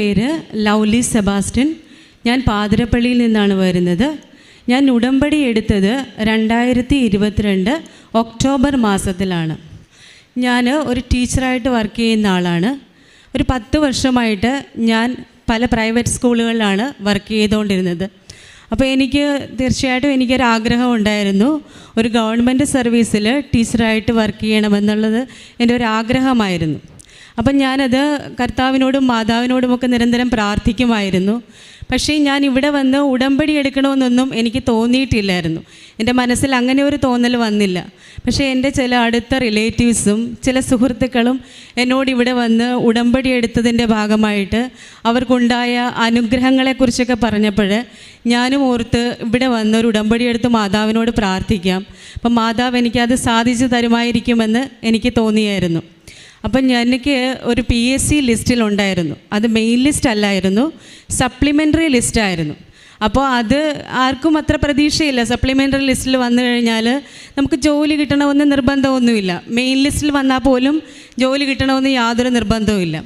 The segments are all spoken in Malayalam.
പേര് ലൗലി സെബാസ്റ്റ്യൻ. ഞാൻ പാതിരപ്പള്ളിയിൽ നിന്നാണ് വരുന്നത്. ഞാൻ ഉടമ്പടി എടുത്തത് 2022 ഒക്ടോബർ മാസത്തിലാണ്. ഞാൻ ഒരു ടീച്ചറായിട്ട് വർക്ക് ചെയ്യുന്ന ആളാണ്. ഒരു 10 വർഷമായിട്ട് ഞാൻ പല പ്രൈവറ്റ് സ്കൂളുകളിലാണ് വർക്ക് ചെയ്തുകൊണ്ടിരുന്നത്. അപ്പോൾ തീർച്ചയായിട്ടും എനിക്കൊരാഗ്രഹം ഉണ്ടായിരുന്നു, ഒരു ഗവൺമെൻറ് സർവീസിൽ ടീച്ചറായിട്ട് വർക്ക് ചെയ്യണമെന്നുള്ളത് എൻ്റെ ഒരു ആഗ്രഹമായിരുന്നു. അപ്പം ഞാനത് കർത്താവിനോടും മാതാവിനോടുമൊക്കെ നിരന്തരം പ്രാർത്ഥിക്കുമായിരുന്നു. പക്ഷേ ഞാൻ ഇവിടെ വന്ന് ഉടമ്പടി എടുക്കണമെന്നൊന്നും എനിക്ക് തോന്നിയിട്ടില്ലായിരുന്നു. എൻ്റെ മനസ്സിൽ അങ്ങനെ ഒരു തോന്നൽ വന്നില്ല. പക്ഷേ എൻ്റെ ചില അടുത്ത റിലേറ്റീവ്സും ചില സുഹൃത്തുക്കളും എന്നോട് ഇവിടെ വന്ന് ഉടമ്പടി എടുത്തതിൻ്റെ ഭാഗമായിട്ട് അവർക്കുണ്ടായ അനുഗ്രഹങ്ങളെക്കുറിച്ചൊക്കെ പറഞ്ഞപ്പോൾ ഞാനും ഓർത്ത് ഇവിടെ വന്ന് ഒരു ഉടമ്പടി എടുത്ത് മാതാവിനോട് പ്രാർത്ഥിക്കാം, അപ്പം മാതാവ് എനിക്കത് സാധിച്ചു തരുമായിരിക്കുമെന്ന് എനിക്ക് തോന്നിയായിരുന്നു. അപ്പം എനിക്ക് ഒരു PSC ലിസ്റ്റിലുണ്ടായിരുന്നു. അത് മെയിൻ ലിസ്റ്റ് അല്ലായിരുന്നു, സപ്ലിമെൻ്ററി ലിസ്റ്റായിരുന്നു. അപ്പോൾ അത് ആർക്കും അത്ര പ്രതീക്ഷയില്ല. സപ്ലിമെൻ്ററി ലിസ്റ്റിൽ വന്നു കഴിഞ്ഞാൽ നമുക്ക് ജോലി കിട്ടണമെന്ന് നിർബന്ധമൊന്നുമില്ല. മെയിൻ ലിസ്റ്റിൽ വന്നാൽ പോലും ജോലി കിട്ടണമെന്ന് യാതൊരു നിർബന്ധവുമില്ല.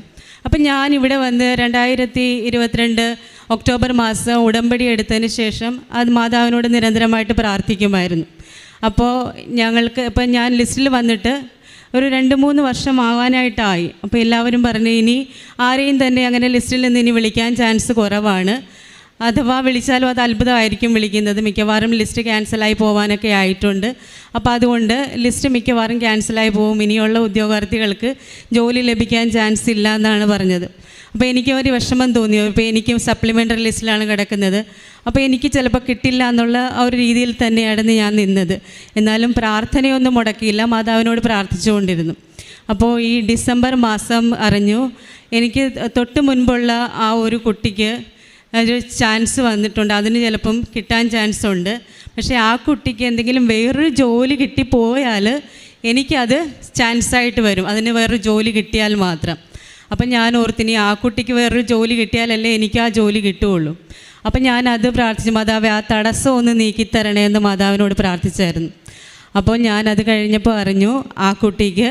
അപ്പം ഞാനിവിടെ വന്ന് 2022 ഒക്ടോബർ മാസം ഉടമ്പടി എടുത്തതിന് ശേഷം അത് മാതാവിനോട് നിരന്തരമായിട്ട് പ്രാർത്ഥിക്കുമായിരുന്നു. അപ്പോൾ ഇപ്പം ഞാൻ ലിസ്റ്റിൽ വന്നിട്ട് ഒരു 2-3 വർഷം ആവാനായിട്ടായി. അപ്പോൾ എല്ലാവരും പറഞ്ഞു, ഇനി ആരെയും തന്നെ അങ്ങനെ ലിസ്റ്റിൽ നിന്ന് ഇനി വിളിക്കാൻ ചാൻസ് കുറവാണ്. അഥവാ വിളിച്ചാലും അത് അത്ഭുതമായിരിക്കും വിളിക്കുന്നത്. മിക്കവാറും ലിസ്റ്റ് ക്യാൻസലായി പോകാനൊക്കെ ആയിട്ടുണ്ട്. അപ്പോൾ അതുകൊണ്ട് ലിസ്റ്റ് മിക്കവാറും ക്യാൻസലായി പോകും, ഇനിയുള്ള ഉദ്യോഗാർത്ഥികൾക്ക് ജോലി ലഭിക്കാൻ ചാൻസ് ഇല്ല എന്നാണ് പറഞ്ഞത്. അപ്പോൾ എനിക്ക് ഒരു വിഷമം തോന്നി. ഇപ്പോൾ എനിക്കും സപ്ലിമെൻ്ററി ലിസ്റ്റിലാണ് കിടക്കുന്നത്. അപ്പോൾ എനിക്ക് ചിലപ്പോൾ കിട്ടില്ല എന്നുള്ള ആ ഒരു രീതിയിൽ തന്നെയാണ് ഞാൻ നിന്നത്. എന്നാലും പ്രാർത്ഥനയൊന്നും മുടക്കിയില്ല, മാതാവിനോട് പ്രാർത്ഥിച്ചുകൊണ്ടിരുന്നു. അപ്പോൾ ഈ ഡിസംബർ മാസം അറിഞ്ഞു, എനിക്ക് തൊട്ട് മുൻപുള്ള ആ ഒരു കുട്ടിക്ക് ഒരു ചാൻസ് വന്നിട്ടുണ്ട്, അതിന് ചിലപ്പം കിട്ടാൻ ചാൻസ് ഉണ്ട്. പക്ഷേ ആ കുട്ടിക്ക് എന്തെങ്കിലും വേറൊരു ജോലി കിട്ടിപ്പോയാൽ എനിക്കത് ചാൻസായിട്ട് വരും, അതിന് വേറൊരു ജോലി കിട്ടിയാൽ മാത്രം. അപ്പം ഞാൻ ഓർത്തിനി ആ കുട്ടിക്ക് വേറൊരു ജോലി കിട്ടിയാലല്ലേ എനിക്ക് ആ ജോലി കിട്ടുകയുള്ളൂ. അപ്പം ഞാനത് പ്രാർത്ഥിച്ചു, മാതാവേ ആ തടസ്സം ഒന്ന് നീക്കിത്തരണേ എന്ന് മാതാവിനോട് പ്രാർത്ഥിച്ചായിരുന്നു. അപ്പോൾ ഞാനത് കഴിഞ്ഞപ്പോൾ അറിഞ്ഞു ആ കുട്ടിക്ക്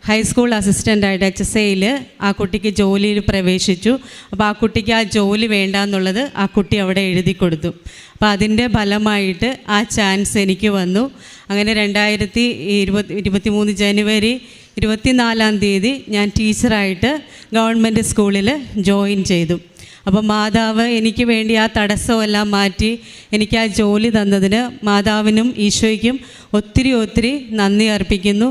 ഹൈസ്കൂൾ അസിസ്റ്റൻ്റായിട്ട് HSAയിൽ ആ കുട്ടിക്ക് ജോലിയിൽ പ്രവേശിച്ചു. അപ്പോൾ ആ കുട്ടിക്ക് ആ ജോലി വേണ്ട എന്നുള്ളത് ആ കുട്ടി അവിടെ എഴുതി കൊടുത്തു. അപ്പോൾ അതിൻ്റെ ഫലമായിട്ട് ആ ചാൻസ് എനിക്ക് വന്നു. അങ്ങനെ 2023 ജനുവരി 24 ഞാൻ ടീച്ചറായിട്ട് ഗവൺമെൻറ് സ്കൂളിൽ ജോയിൻ ചെയ്തു. അപ്പോൾ മാതാവ് എനിക്ക് വേണ്ടി ആ തടസ്സമെല്ലാം മാറ്റി എനിക്ക് ആ ജോലി തന്നതിന് മാതാവിനും ഈശോയ്ക്കും ഒത്തിരി നന്ദി അർപ്പിക്കുന്നു.